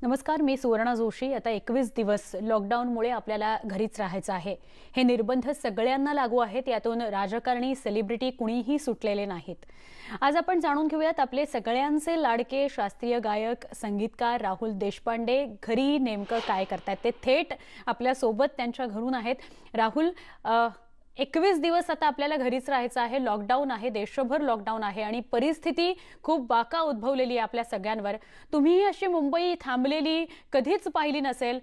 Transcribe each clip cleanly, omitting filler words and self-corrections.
नमस्कार, मी सुवर्णा जोशी. आता 21 दिवस लॉकडाऊनमुळे आपल्याला घरीच राहायचं आहे. हे निर्बंध सगळ्यांना लागू आहेत. यातून राजकारणी, सेलिब्रिटी कुणीही सुटलेले नाहीत. आज आपण जाणून घेऊयात आपले सगळ्यांचे लाडके शास्त्रीय गायक, संगीतकार राहुल देशपांडे घरी नेमकं काय करतात. ते थेट आपल्या सोबत त्यांच्या घरून आहेत. राहुल, 21 दिवस आता आपल्याला घरीच राहायचं आहे. लॉकडाऊन आहे, देशभर लॉकडाऊन आहे आणि परिस्थिती खूप बाका उद्भवलेली आहे आपल्या सगळ्यांवर. तुम्ही अशी मुंबई थांबलेली कधीच पाहिली नसेल.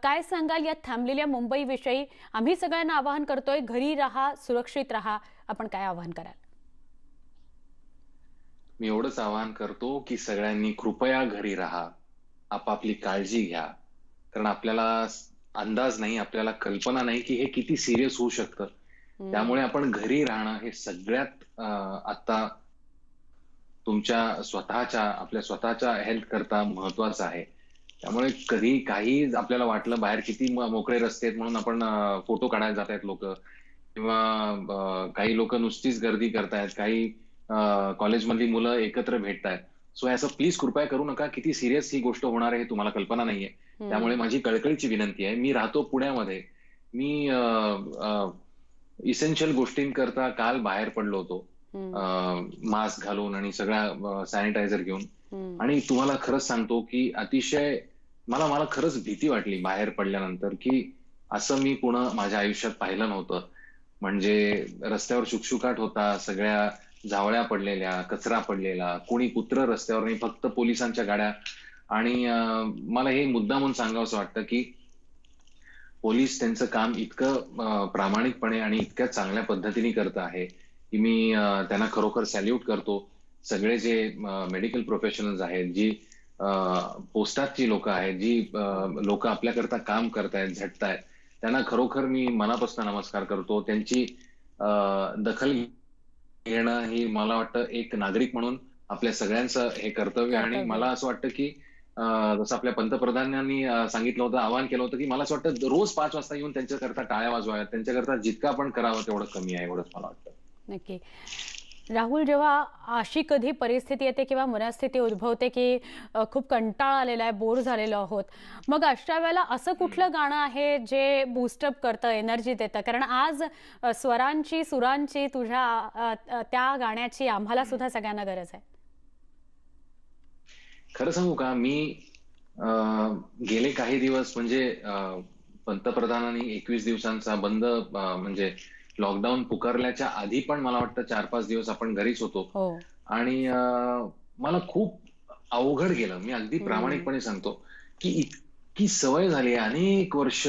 काय सांगाल या थांबलेल्या मुंबईविषयी? आम्ही सगळ्यांना आवाहन करतोय, घरी राहा, सुरक्षित राहा. आपण काय आवाहन कराल? मी एवढंच आवाहन करतो की सगळ्यांनी कृपया घरी राहा. आपापली काळजी घ्या. कारण आपल्याला अंदाज नाही, आपल्याला कल्पना नाही की हे किती सीरियस होऊ शकतं. हं. त्यामुळे आपण घरी राहणं हे सगळ्यात आता आपल्या स्वतःच्या हेल्थ करता महत्वाचं आहे. त्यामुळे कधी काही आपल्याला वाटलं बाहेर किती मोकळे रस्ते आहेत म्हणून आपण फोटो काढायला जातायत लोकं किंवा काही लोकं नुसतीच गर्दी करतायत. काही कॉलेजमधली मुलं एकत्र भेटतायत. सो असं प्लीज कृपया करू नका. किती सीरियस ही गोष्ट होणार आहे हे तुम्हाला कल्पना नाहीये. त्यामुळे हं. माझी कळकळीची विनंती आहे. मी राहतो पुण्यामध्ये. मी इसेन्शियल गोष्टींकरता काल बाहेर पडलो होतो. हं. मास्क घालून आणि सगळ्या सॅनिटायझर घेऊन. हं. आणि तुम्हाला खरंच सांगतो, की अतिशय मला मला खरंच भीती वाटली बाहेर पडल्यानंतर, की असं मी पुन्हा माझ्या आयुष्यात पाहिलं नव्हतं. म्हणजे रस्त्यावर शुकशुकाट होता, सगळ्या झावळ्या पडलेल्या, कचरा पडलेला, कोणी कुत्रं रस्त्यावर नाही, फक्त पोलिसांच्या गाड्या. आणि मला हे मुद्दामून सांगावसं वाटतं, की पोलीस त्यांचं काम इतकं प्रामाणिकपणे आणि इतक्या चांगल्या पद्धतीने करत आहे, की मी त्यांना खरोखर सॅल्यूट करतो. सगळे जे मेडिकल प्रोफेशनल्स आहेत, जी पोस्टातची लोकं आहेत, जी लोकं आपल्याकरता काम करतायत, झटतायत, त्यांना खरोखर मी मनापासून नमस्कार करतो. त्यांची दखल घेणं ही मला वाटतं एक नागरिक म्हणून आपल्या सगळ्यांचं हे कर्तव्य आहे. आणि कर्तव्य मला आहे. असं वाटतं, की जसं आपल्या पंतप्रधानांनी सांगितलं होतं, आवाहन केलं होतं, की मला असं वाटतं रोज 5 वाजता येऊन त्यांच्याकरता टाळ्या वाजवाव्यात. त्यांच्याकरता जितकं आपण करावं तेवढं कमी आहे, एवढंच मला वाटतं. नक्की. राहुल, जेव्हा अशी कधी परिस्थिती येते किंवा मनस्थिती उद्भवते की खूप कंटाळा आलेला आहे, बोर झालेलो आहोत, मग अशा वेळेला असं हं. कुठलं गाणं आहे जे बूस्टअप करतं, एनर्जी देतं? कारण आज स्वरांची, सुरांची, तुझ्या त्या गाण्याची आम्हाला हं. सुद्धा सगळ्यांना गरज आहे. खरं सांगू का? मी अ, गेले काही दिवस म्हणजे पंतप्रधानांनी 21 दिवसांचा बंद म्हणजे लॉकडाऊन पुकारल्याच्या आधी पण मला वाटतं 4-5 दिवस आपण घरीच होतो. हो. आणि मला खूप अवघड गेलं. मी अगदी हं. प्रामाणिकपणे सांगतो, की इतकी सवय झाली आहे अनेक वर्ष.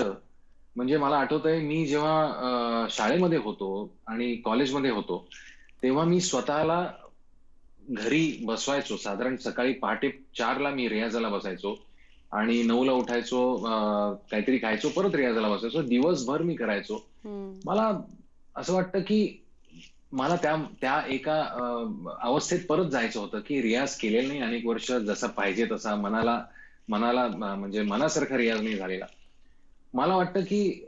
म्हणजे मला आठवतंय मी जेव्हा शाळेमध्ये होतो आणि कॉलेजमध्ये होतो, तेव्हा मी स्वतःला घरी बसवायचो. साधारण सकाळी पहाटे 4:00ला मी रियाजाला बसायचो आणि 9:00ला उठायचो, काहीतरी खायचो, परत रियाजाला बसायचो. दिवसभर मी करायचो. हं. मला असं वाटतं, की मला त्या त्या एका अवस्थेत परत जायचं होतं, की रियाज केलेला नाही अनेक वर्ष जसा पाहिजे तसा मनाला मनाला म्हणजे मनासारखा रियाज नाही झालेला. मला वाटतं, की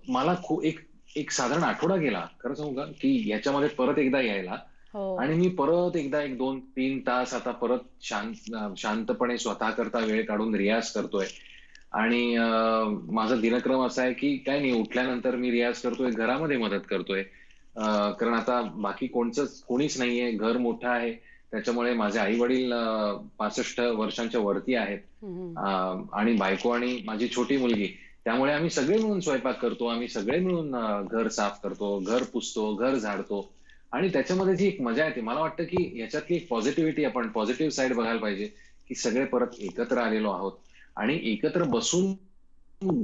मला एक एक साधारण आठवडा गेला. खरं सांगू का, की ह्याच्यामध्ये परत एकदा यायला. हो. आणि मी परत एकदा 1, 2, 3 तास आता परत शांतपणे स्वतःकरता वेळ काढून रियाज करतोय. आणि माझा दिनक्रम असा आहे, की काही नाही उठल्यानंतर मी रियाज करतोय, घरामध्ये मदत करतोय. कारण आता बाकी कोणीच नाहीये. घर मोठं आहे. त्याच्यामुळे माझे आई-वडील 65 वर्षांच्या वरती आहेत. हं. आणि बायको आणि माझी छोटी मुलगी. त्यामुळे आम्ही सगळे मिळून स्वयंपाक करतो. आम्ही सगळे मिळून घर साफ करतो, घर पुसतो, घर झाडतो. आणि त्याच्यामध्ये जी एक मजा येते, मला वाटतं की ह्याच्यातली एक पॉझिटिव्हिटी आपण पॉझिटिव्ह साइड बघायला पाहिजे, की सगळे परत एकत्र आलेलो आहोत आणि एकत्र बसून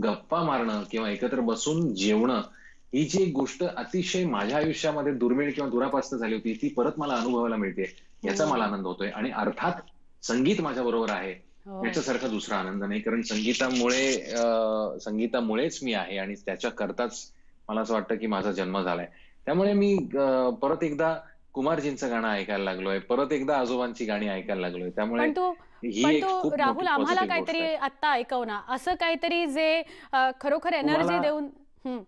गप्पा मारणं किंवा एकत्र बसून जेवणं, ही जी एक गोष्ट अतिशय माझ्या आयुष्यामध्ये दुर्मिळ किंवा दुरापास्त झाली होती, ती परत मला अनुभवायला मिळते. याचा मला हं. आनंद होतोय आणि अर्थात संगीत माझ्याबरोबर आहे. हो. याच्यासारखा दुसरा आनंद नाही. कारण संगीतामुळेच मी आहे आणि त्याच्याकरताच मला असं वाटतं, की माझा जन्म झालाय. त्यामुळे मी परत एकदा कुमारजींचं गाणं ऐकायला लागलोय. परत एकदा आजोबांची गाणी ऐकायला लागलोय. त्यामुळे पण तू ही पण तू एक खूप मोठी राहुल, आम्हाला पॉझिटिव्ह गोष्ट काहीतरी आहे. आत्ता ऐकव ना. असं काहीतरी जे खरोखर एनर्जी तुम्हाला देऊन. हं.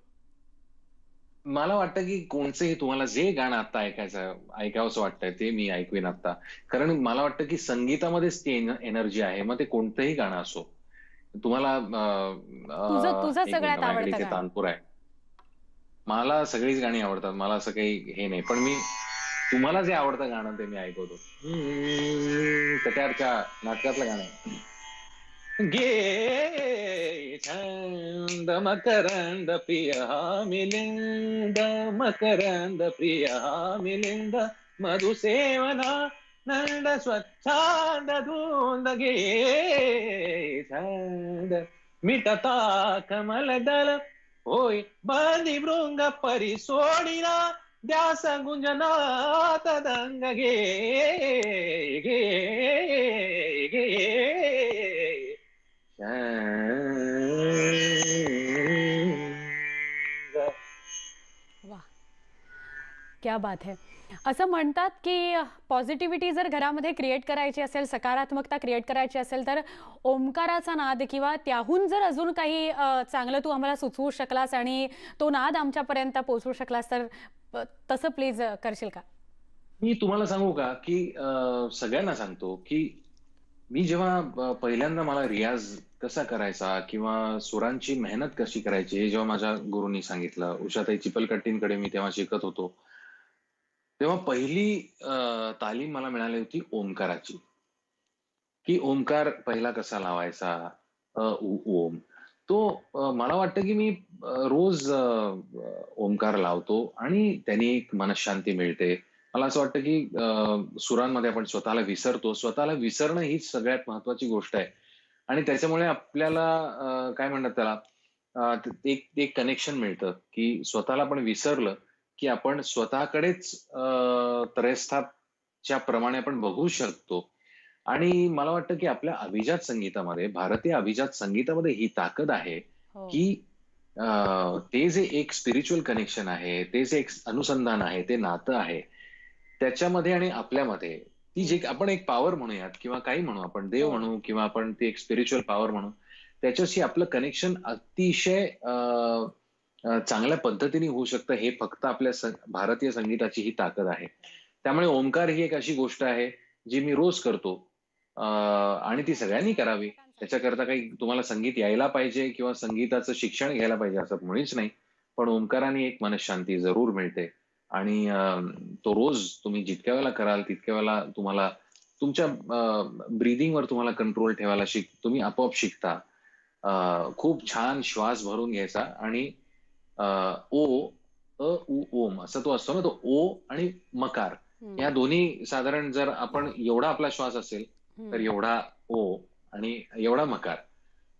मला वाटतं, की कोणचंही तुम्हाला जे गाणं आता ऐकावंसं वाटतंय ते मी ऐकवीन आता. कारण मला वाटतं, की संगीतामध्येच ती एनर्जी आहे. मग ते कोणतंही गाणं असो. तुम्हाला तुझं तुझं एक मिनिट, सगळ्यात माझ्याकडे आवडतं इथे गाणं. तानपूर आहे. मला सगळीच गाणी आवडतात, मला असं काही हे नाही, पण मी तुम्हाला जे आवडतं गाणं ते मी ऐकवतो. कट्यारच्या नाटकातलं गाणं आहे. गे छंद मकरंद प्रिय मिलिंद, मकरंद प्रिय मिलिंद, मधुसेवना नंद स्वच्छांद धुंद, गे छंद मिटता कमल दल, होय बंदी भृंग परी सोडिना, ध्यास गुंजनात दंग, गे गे गे वा, क्या बात है. असं म्हणतात की पॉझिटिव्हिटी जर घरामध्ये क्रिएट करायची असेल, सकारात्मकता क्रिएट करायची असेल, तर ओंकाराचा नाद किंवा त्याहून जर अजून काही चांगलं तू आम्हाला सुचवू शकलास आणि तो नाद आमच्यापर्यंत पोहोचवू शकलास तर तसं प्लीज करशील का? मी तुम्हाला सांगू का की सगळ्यांना सांगतो की मी जेव्हा पहिल्यांदा मला रियाज कसा करायचा किंवा सुरांची मेहनत कशी करायची हे जेव्हा माझ्या गुरूंनी सांगितलं, उषाताई चिपलकट्टींकडे मी तेव्हा शिकत होतो, तेव्हा पहिली तालीम मला मिळाली होती ओंकाराची. की ओंकार पहिला कसा लावायचा, ओम. तो मला वाटतं की मी रोज ओंकार लावतो आणि त्याने एक मनःशांती मिळते. मला असं वाटतं की सुरांमध्ये आपण स्वतःला विसरतो. स्वतःला विसरणं हीच सगळ्यात महत्त्वाची गोष्ट आहे. आणि त्याच्यामुळे आपल्याला काय म्हणतात त्याला, एक एक कनेक्शन मिळतं, की स्वतःला आपण विसरलं, की आपण स्वतःकडेच त्रयस्थाच्या प्रमाणे आपण बघू शकतो. आणि मला वाटतं की आपल्या अभिजात संगीतामध्ये, भारतीय अभिजात संगीतामध्ये ही ताकद आहे, हो. की ते जे एक स्पिरिच्युअल कनेक्शन आहे, ते जे एक अनुसंधान आहे, ते नातं आहे, त्याच्यामध्ये आणि आपल्यामध्ये ती जी आपण एक पॉवर म्हणूयात किंवा काही म्हणू, आपण देव हो. म्हणू किंवा आपण ती एक स्पिरिच्युअल पॉवर म्हणू, त्याच्याशी आपलं कनेक्शन अतिशय चांगल्या पद्धतीने होऊ शकतं. हे फक्त आपल्या भारतीय संगीताची ही ताकद आहे. त्यामुळे ओंकार ही एक अशी गोष्ट आहे, जी मी रोज करतो. आणि ती सगळ्यांनी करावी. त्याच्याकरता काही तुम्हाला संगीत यायला पाहिजे किंवा संगीताचं शिक्षण घ्यायला पाहिजे असं मुळीच नाही. पण ओंकाराने एक मनःशांती जरूर मिळते आणि तो रोज तुम्ही जितक्या वेळेला कराल तितक्या वेळेला तुम्हाला तुमच्या ब्रीथिंगवर तुम्हाला कंट्रोल ठेवायला तुम्ही आपोआप शिकता. खूप छान श्वास भरून घ्यायचा आणि ओ, उ, ओम असा तो असतो ना, तो ओ आणि मकार या हम्म. दोन्ही साधारण जर आपण एवढा आपला श्वास असेल, तर हम्म. एवढा ओ आणि एवढा मकार.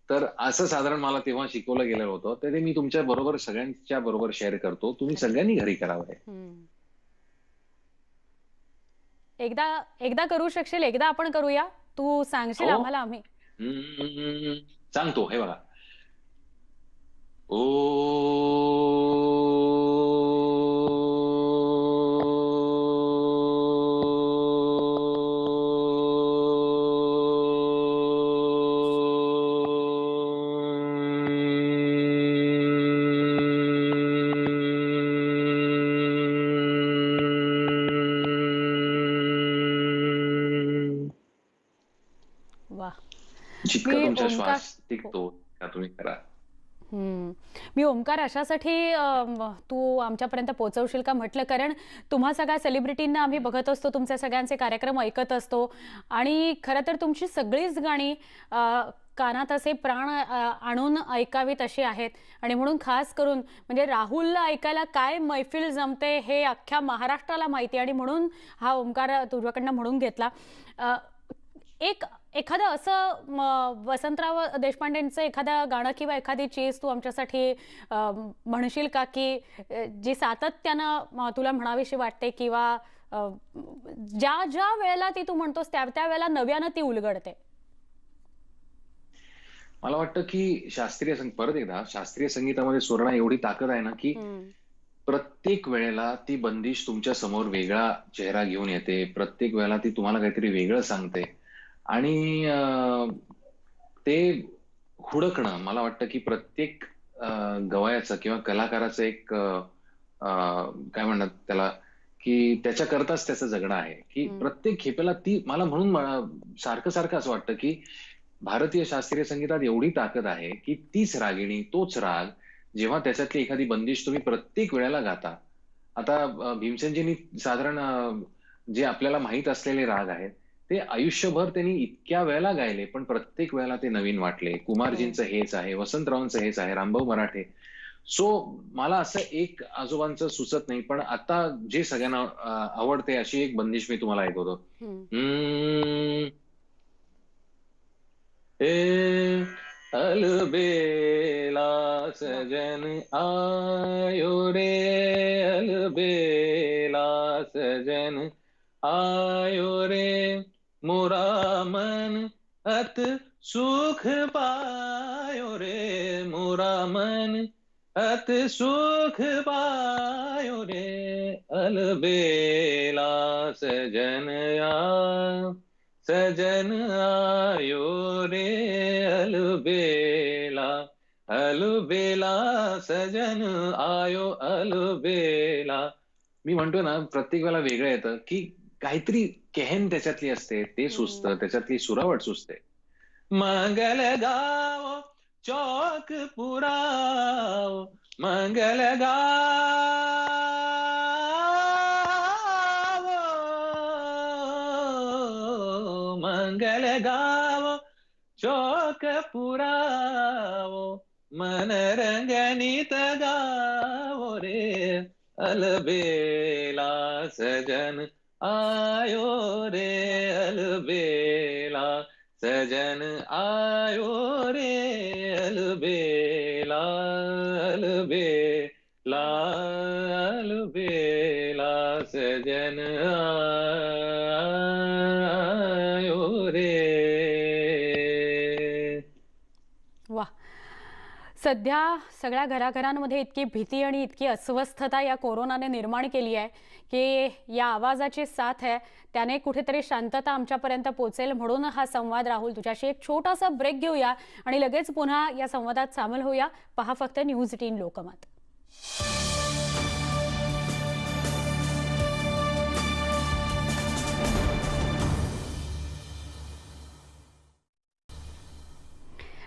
तर असं साधारण मला तेव्हा शिकवलं गेलं होतं. तर ते मी तुमच्या बरोबर सगळ्यांच्या बरोबर शेअर करतो. तुम्ही अरे वा. सगळ्यांनी घरी करावं हे. हम्म. एकदा एकदा करू शकशील, एकदा आपण करूया, तू सांगशील हो. आम्हाला आम्ही. सांगतो हे बघा. ओ वा. जितका मी तुमचा ओमकार श्वास हो. टिकतो, तितका तुम्ही करा. हम्म. मी ओमकार अशासाठी तू आमच्यापर्यंत पोहोचवशील का म्हटलं, कारण तुम्हा सगळ्या सेलिब्रिटींना आम्ही बघत असतो, तुमचे सगळ्यांचे कार्यक्रम ऐकत असतो आणि खरं तर तुमची सगळीच गाणी कानात असे प्राण आणून ऐकावीत अशी आहेत आणि म्हणून खास करून म्हणजे राहुलला ऐकायला काय मैफिल जमते हे अख्ख्या महाराष्ट्राला माहिती आहे आणि म्हणून हा ओमकार तुझ्याकडनं म्हणून घेतला. अ, एक एखादं असं वसंतराव देशपांडेंचं एखादं गाणं किंवा एखादी चीज तू आमच्यासाठी म्हणशील का, की जी सातत्यानं तुला म्हणावीशी वाटते किंवा ज्या ज्या वेळेला ती तू म्हणतोस त्या त्या वेळेला नव्यानं ती उलगडते? मला वाटतं की परत एकदा शास्त्रीय संगीतामध्ये स्वराला एवढी ताकद आहे ना, की हम्म. प्रत्येक वेळेला ती बंदिश तुमच्या समोर वेगळा चेहरा घेऊन येते. प्रत्येक वेळेला ती तुम्हाला काहीतरी वेगळं सांगते. आणि ते हुडकणं मला वाटतं की प्रत्येक गवयाचं किंवा कलाकाराचं एक काय म्हणतात त्याला, की त्याच्याकरताच त्याचं जगणं आहे. की हम्म. प्रत्येक खेपेला ती मला म्हणून सारखं-सारखं असं वाटतं की भारतीय शास्त्रीय संगीतात एवढी ताकद आहे की तीच रागिणी, तोच राग जेव्हा त्याच्यातली एखादी बंदिश तुम्ही प्रत्येक वेळेला गाता. आता भीमसेनजींनी साधारण जे आपल्याला माहीत असलेले राग आहेत, ते आयुष्यभर त्यांनी इतक्या वेळेला गायले, पण प्रत्येक वेळेला ते नवीन वाटले. हो. कुमारजींचं हेच आहे, वसंतरावांचं हेच आहे, रामभाऊ मराठे. सो मला असं एक आजोबांचं सुचत नाही, पण आता जे सगळ्यांना आवडते अशी एक बंदिश मी तुम्हाला ऐकवतो. हं. हम्म, ए अलबेला वाह! सजन आयो रे, अलबेला सजन आयो रे, मोरा मन अत सुख पायो रे, मोरा मन अत सुख पायो रे, अलबेला सजन सजन आयो रे, अलबेला अलबेला सजन आयो अलबेला. मी म्हणतो ना प्रत्येक वेळेला वेगळं येतं की काहीतरी केहन त्याच्यातली असते, ते हं. सुचतं, त्याच्यातली सुरावट सुचते. मंगल गावो चौक पुरावो, मंगल गावो, मंगल गावो चौक पुरावो, मनरंजनित गावो रे, अलबेला सजन आयो रे, अलबेला सजन आयो रे, अलबेला अलबेला अलबेला सजन आयो रे. वाह! सध्या सगळ्या घराघरांमध्ये इतकी भीती आणि इतकी अस्वस्थता या कोरोनाने निर्माण केली आहे, की या आवाजाची साथ आहे, त्याने कुठेतरी शांतता आमच्यापर्यंत पोहोचेल म्हणून हा संवाद. राहुल, तुझ्याशी एक छोटासा ब्रेक घेऊया आणि लगेच पुन्हा या संवादात सामील होऊया. पहा फक्त न्यूज 18 लोकमत.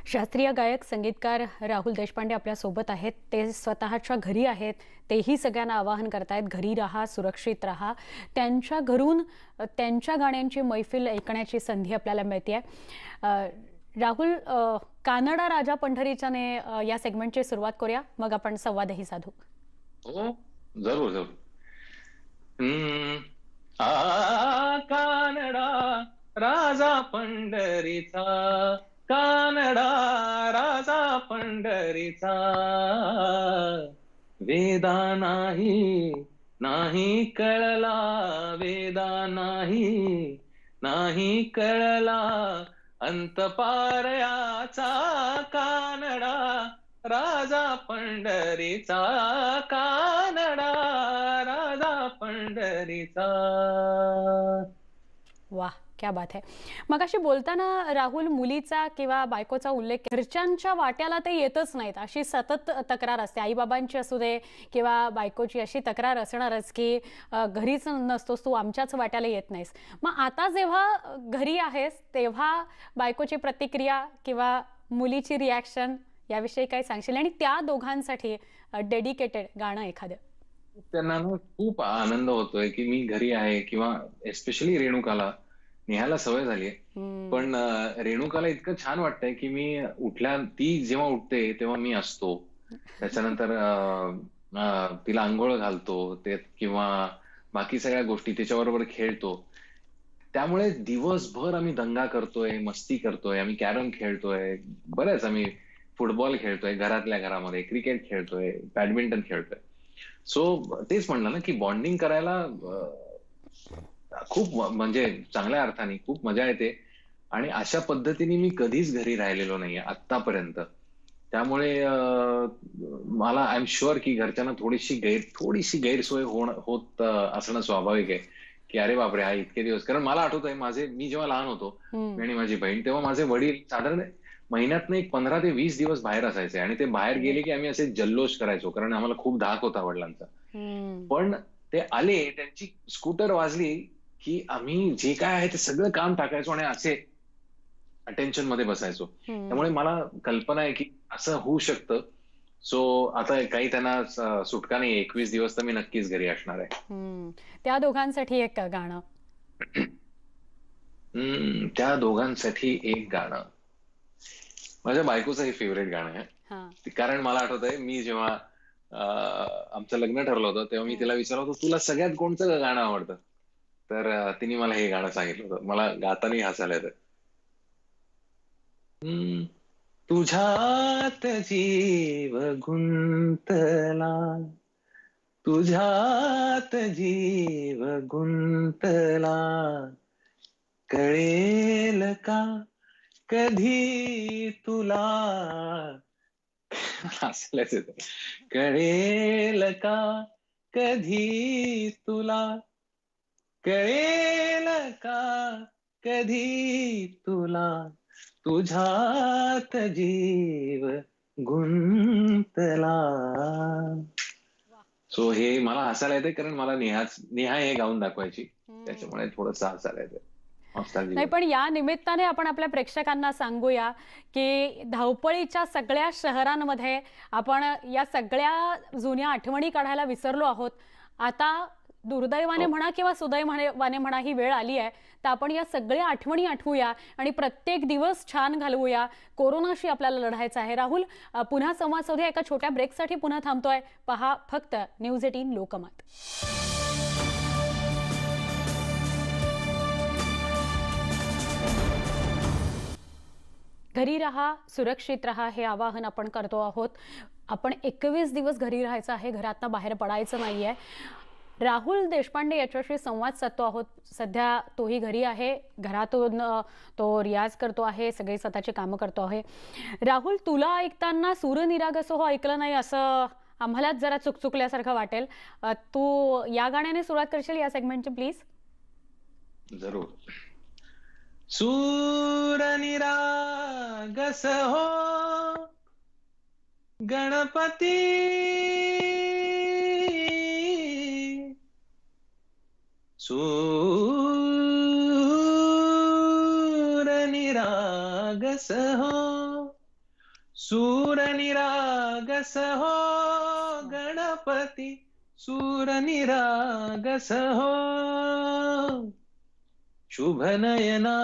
शास्त्रीय गायक संगीतकार राहुल देशपांडे आपल्या सोबत आहेत. ते स्वतःच्या घरी आहेत. तेही सगळ्यांना आवाहन करतायत, घरी राहा, सुरक्षित राहा. त्यांच्या घरून त्यांच्या गाण्यांची मैफिल ऐकण्याची संधी आपल्याला मिळते. राहुल, कानडा राजा पंढरीच्याने या सेगमेंटची सुरुवात करूया, मग आपण संवादही साधू. हो, जरूर जरूर. हम्म. आ कानडा राजा पंढरीचा, कानडा राजा पंढरीचा, वेदा नाही नाही कळला, वेदा नाही नाही कळला, अंत पारयाचा, कानडा राजा पंढरीचा, कानडा राजा पंढरीचा. वाह, क्या बात है. मगाशी बोलताना राहुल, मुलीचा किंवा बायकोचा उल्लेख, घरच्यांच्या वाट्याला ते येतच नाहीत अशी सतत तक्रार असते. आईबाबांची असू दे किंवा बायकोची अशी तक्रार असणारच की घरीच नसतोस तू, आमच्याच वाट्याला येत नाहीस. मग आता जेव्हा घरी आहेस तेव्हा बायकोची प्रतिक्रिया किंवा मुलीची रिॲक्शन याविषयी काय सांगशील? आणि त्या दोघांसाठी डेडिकेटेड गाणं एखादं. त्यांना ना खूप आनंद होतोय की मी घरी आहे, किंवा एस्पेशली रेणुकाला. नेहाला सवय झाली आहे, हम्म. पण रेणुकाला इतकं छान वाटतंय की मी ती जेव्हा उठते तेव्हा मी असतो. त्याच्यानंतर तिला अंघोळ घालतो ते, किंवा बाकी सगळ्या गोष्टी तिच्याबरोबर खेळतो. त्यामुळे दिवसभर आम्ही दंगा करतोय, मस्ती करतोय, आम्ही कॅरम खेळतोय, बरेच आम्ही फुटबॉल खेळतोय घरातल्या घरामध्ये, क्रिकेट खेळतोय, बॅडमिंटन खेळतोय. सो तेच म्हणलं ना की बॉन्डिंग करायला खूप म्हणजे चांगल्या अर्थाने खूप मजा येते. आणि अशा पद्धतीने मी कधीच घरी राहिलेलो नाहीये आतापर्यंत. त्यामुळे मला आय एम शुअर की घरच्यांना थोडीशी गैरसोय होत असणं स्वाभाविक आहे. की अरे बापरे, हा इतके दिवस. कारण मला आठवतंय मी जेव्हा लहान होतो, हम्म. मी आणि माझी बहीण, तेव्हा माझे वडील साधारण महिन्यातनं एक 15 ते 20 दिवस बाहेर असायचे, आणि ते बाहेर अरे गेले वा. की आम्ही असे जल्लोष करायचो, कारण आम्हाला खूप धाक होता वडिलांचा. हम्म. पण ते आले, त्यांची स्कूटर वाजली की आम्ही जे काय आहे ते सगळं काम टाकायचो आणि असे अटेन्शन मध्ये बसायचो. हम्म. त्यामुळे मला कल्पना आहे की असं होऊ शकतं. सो आता काही त्यांना सुटका नाही, 21 दिवस तर मी नक्कीच घरी असणार आहे. त्या दोघांसाठी एक गाणं. त्या दोघांसाठी एक गाणं. माझ्या बायकोचं हे फेवरेट गाणं आहे. हा. कारण मला आठवतंय, मी जेव्हा आमचं लग्न ठरलं होतं तेव्हा मी तिला विचारलं होतं, तुला सगळ्यात कोणतं गाणं आवडतं? तर तिने मला हे गाणं सांगितलं होतं. मला गातानाही हसायला येतं. हम्म, तुझ्यात जीव गुंतला, तुझ्यात जीव गुंतला, कळेल का कधी तुला, हसायलाच येतं. कळेल का कधी तुला, कळेल का कधी तुला, तुझ्यात जीव गुंतला. सो हे मला हसायला येते कारण मला नेहा हे गाऊन दाखवायची, त्याच्यामुळे थोडंसं हसायला येते. नाही, पण या निमित्ताने आपण आपल्या प्रेक्षकांना सांगूया की धावपळीच्या सगळ्या शहरांमध्ये आपण या सगळ्या जुन्या आठवणी काढायला विसरलो आहोत. आता दुर्दैवाने म्हणा किंवा सुदैवाने म्हणा ही वेळ आली आहे, तर आपण या सगळ्या आठवणी आठवूया आणि प्रत्येक दिवस छान घालवूया. कोरोनाशी आपल्याला लढायचं आहे. राहुल, पुन्हा संवाद साधूया. एका छोट्या ब्रेकसाठी पुन्हा थांबतोय. पहा फक्त न्यूज 18 लोकमत. घरी राहा, सुरक्षित राहा, हे आवाहन आपण करतो आहोत. आपण 21 दिवस घरी राहायचं आहे, घरातनं बाहेर पडायचं नाहीये. राहुल देशपांडे याच्याशी संवाद साधतो आहोत. सध्या तोही घरी आहे, घरातून तो रियाज करतो आहे, सगळे स्वतःची कामं करतो आहे. राहुल, तुला ऐकताना सूरनिरागसो ऐकलं नाही असं आम्हालाच जरा चुकचुकल्यासारखं वाटेल. तू या गाण्याने सुरुवात करशील या सेगमेंटची प्लीज? जरूर. सूरनिरागस हो गणपती, सूरनिरागस हो, सूरनिरागस हो गणपती, सूरनिरागस हो, शुभ नयना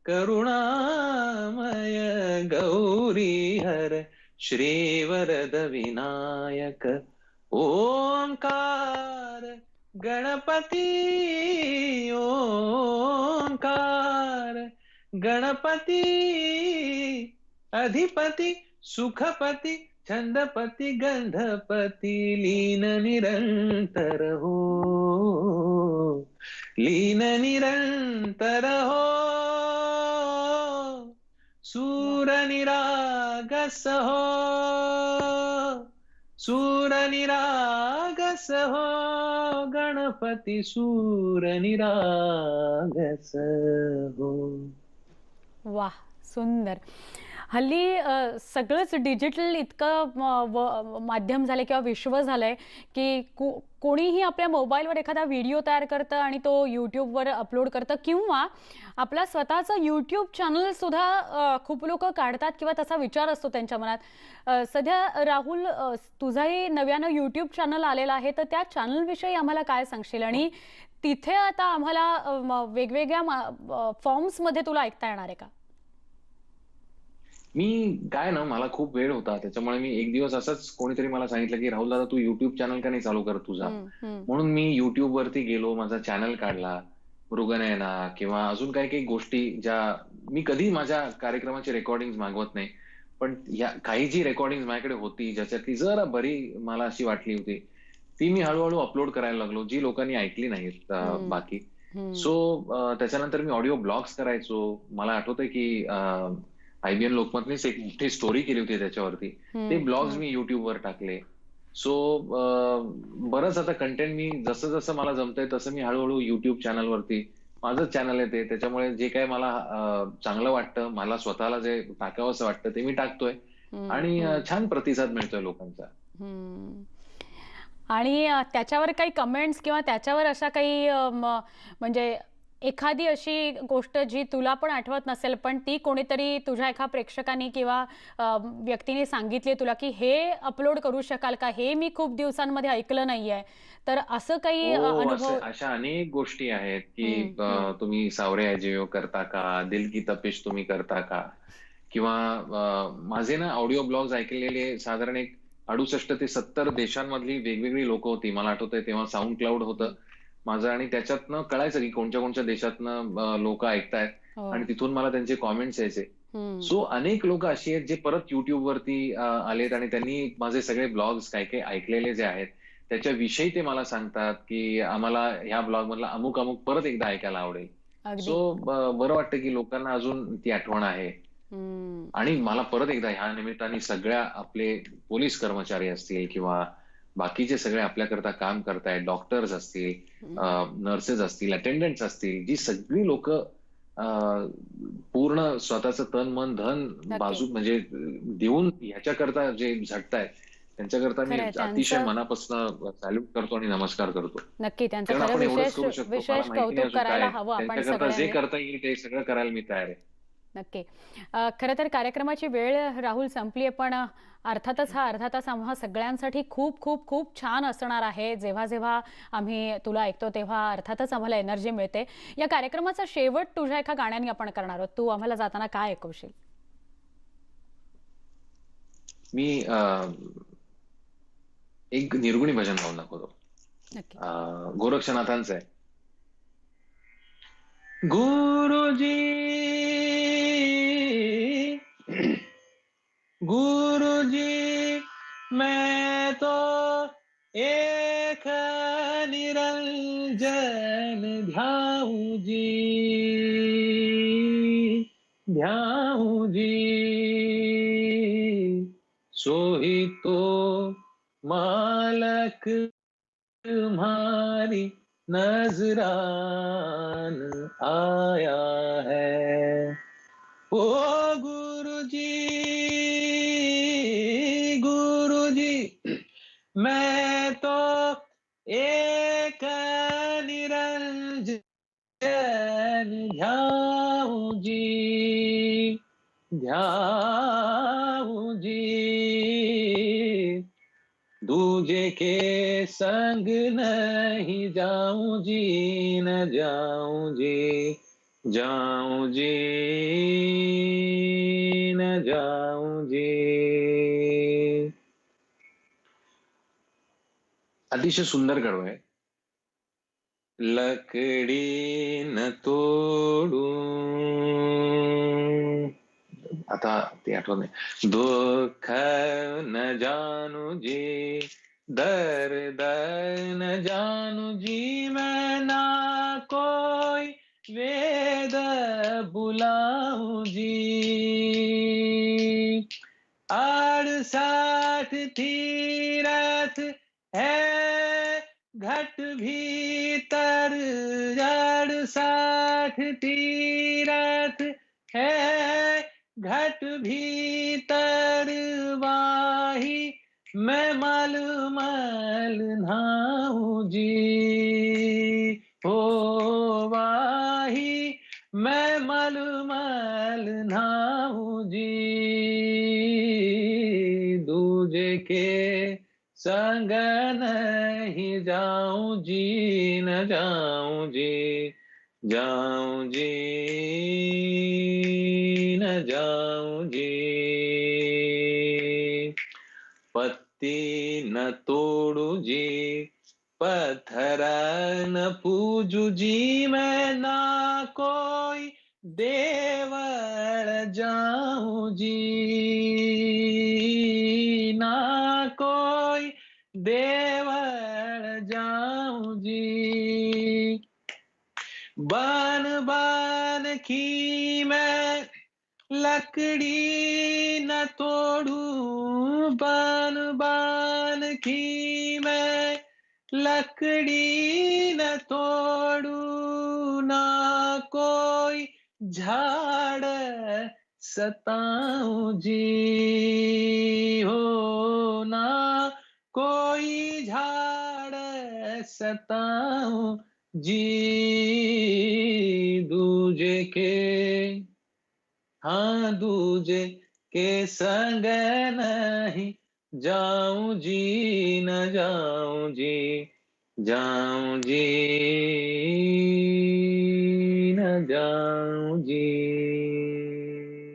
करुणामय गौरी हर श्रीवरद विनायक ओंकार गणपती, ओंकार गणपती, अधिपती सुखपती छंदपती गंधपती, लीन निरंतर हो, लीन निरंतर हो, सूरनिरागस हो, सूरनिरागस हो गणपती, सूरनिरागस हो. वाह, सुंदर. हल्ली सगळंच डिजिटल इतकं माध्यम झालंय किंवा विश्व झालंय की कोणीही आपल्या मोबाईलवर एखादा व्हिडिओ तयार करतं आणि तो यूट्यूबवर अपलोड करतं, किंवा आपला स्वतःचा यूट्यूब चॅनल सुद्धा खूप लोक काढतात किंवा तसा विचार असतो त्यांच्या मनात. सध्या राहुल, तुझाही नव्यानं यूट्यूब चॅनल आलेला आहे, तर त्या चॅनलविषयी आम्हाला काय सांगशील? आणि तिथे आता आम्हाला वेगवेगळ्या फॉर्म्समध्ये तुला ऐकता येणार आहे का? मी काय ना, मला खूप वेळ होता, त्याच्यामुळे मी एक दिवस असंच कोणीतरी मला सांगितलं की राहुल दादा, तू युट्यूब चॅनल का नाही चालू करत तुझा? म्हणून मी युट्यूब वरती गेलो, माझा चॅनल काढला. मृगनयना किंवा अजून काही काही गोष्टी ज्या मी कधी माझ्या कार्यक्रमाची रेकॉर्डिंग मागवत नाही, पण या काही जी रेकॉर्डिंग माझ्याकडे होती ज्याच्यातली जरा बरी मला अशी वाटली होती, ती मी हळूहळू अपलोड करायला लागलो, जी लोकांनी ऐकली नाहीत बाकी. सो त्याच्यानंतर मी ऑडिओ ब्लॉग्स करायचो. मला आठवतंय की IBN लोकमतनेच एक मोठी स्टोरी केली होती त्याच्यावरती. ते ब्लॉग्स मी युट्यूबवर टाकले. सो बरंच आता कंटेंट मी जसं जसं मला जमतंय तसं मी हळूहळू युट्यूब चॅनलवरती, माझं चॅनल आहे ते, त्याच्यामुळे जे काही मला चांगलं वाटतं, मला स्वतःला जे टाकावंसं वाटतं ते मी टाकतोय आणि छान प्रतिसाद मिळतोय लोकांचा. आणि त्याच्यावर काही कमेंट्स किंवा त्याच्यावर अशा काही म्हणजे एखादी अशी गोष्ट जी तुला पण आठवत नसेल, पण ती कोणीतरी तुझ्या एका प्रेक्षकाने किंवा व्यक्तीने सांगितली तुला, की हे अपलोड करू शकाल का? हे मी खूप दिवसांमध्ये ऐकलं नाहीये. तर असं काही हो, अनुभव अशा अनेक गोष्टी आहेत, की हं, हं. तुम्ही सावरे अजयो करता का? दिल की तपिश तुम्ही करता का? किंवा माझे ना ऑडिओ ब्लॉग्स ऐकलेले साधारण एक 68 ते 70 देशांमधली वेगवेगळी लोकं होती. मला आठवतंय तेव्हा साउंड क्लाउड होतं हं. माझं आणि त्याच्यातनं कळायचं की कोणत्या-कोणत्या देशातनं लोकं ऐकतायत आणि हो. तिथून मला त्यांचे कमेंट्स यायचे. हं. सो अनेक लोकं अशी आहेत जे परत YouTubeवरती आलेत आणि त्यांनी माझे सगळे ब्लॉग्स काही-काही ऐकलेले जे आहेत, त्याच्याविषयी ते मला सांगतात, की आम्हाला ह्या ब्लॉगमधला अमुक-अमुक परत एकदा ऐकायला आवडेल. अगदी. सो बरं वाटतं की लोकांना अजून ती आठवण आहे. हं. आणि मला परत एकदा ह्या निमित्ताने सगळ्या आपले पोलीस कर्मचारी असतील किंवा बाकीचे सगळे आपल्याकरता काम करतायत, डॉक्टर्स असतील, हं. नर्सेस असतील, अटेंडंट्स असतील, जी सगळी लोकं पूर्ण स्वतःचं तन, मन, धन नक्की. बाजू म्हणजे देऊन ह्याच्याकरता जे झटतायत, त्यांच्याकरता मी खरंय अतिशय त्यांचं मनापासून सॅल्यूट करतो आणि नमस्कार करतो. नक्की त्यांचं कारण खरं आपण एवढंच विशेष करू शकतो. मला विशेष माहिती नाही कौतुक अजून करायला काय. हवं आपण त्यांच्याकरता जे सगळ्यांनी. करता येईल ते सगळं करायला मी तयार आहे. नक्की. खरं तर कार्यक्रमाची वेळ राहुल संपली आहे, पण अर्थातच हा अर्धा तास आम्हा सगळ्यांसाठी खूप खूप खूप छान असणार आहे. जेव्हा-जेव्हा आम्ही तुला ऐकतो, तेव्हा अर्थातच आम्हाला एनर्जी मिळते. या कार्यक्रमाचा शेवट तुझ्या एका गाण्याने आपण करणार आहोत. तू आम्हाला जाताना काय ऐकवशील? मी एक निर्गुणी भजन गाऊन दाखवतो. नक्की. गोरक्षनाथांचं आहे. गुरुजी गुरुजी मैं तो एक निरंजन ध्याऊं जी ध्याऊं जी सोई तो मालक तुम्हारी नजरान आया है ओ गुरु जी मैं तो एक निरंजन ध्याऊं जी ध्याऊं जी दूजे के संग नहीं जाऊं जी न जाऊं जी जाऊं जी न जाऊं जी अतिशय सुंदर कडवं आहे. लकड़ी न तोडू आता ते आठवत नाही. दुःख न जानू जी दर्द न जानू जी मैं ना कोई वेद बुलाऊं जी 68 तीरथ है घट भीतर 68 तीरथ है घट भीतर वाही मैं मलमल नहाऊं जी हो वाही मैं मलमल नहाऊं जी दूजे के संग नहीं जाऊं जी न जाऊं जी जाऊं जी न जाऊं जी पत्ती न तोड़ू जी पत्थर न पूजू जी मैं ना कोई देवल जाऊं जी ना कोई देवल जाऊं जी बन बन की मैं लकड़ी न तोड़ू बन बन की मैं लकड़ी न तोड़ू ना कोई झाड़ सताऊं जी हो ना कोई झाड़ सताऊं जी दूजे के, हाँ दूजे के संग नहीं जाऊं जी, न जाऊं जी, जाऊं जी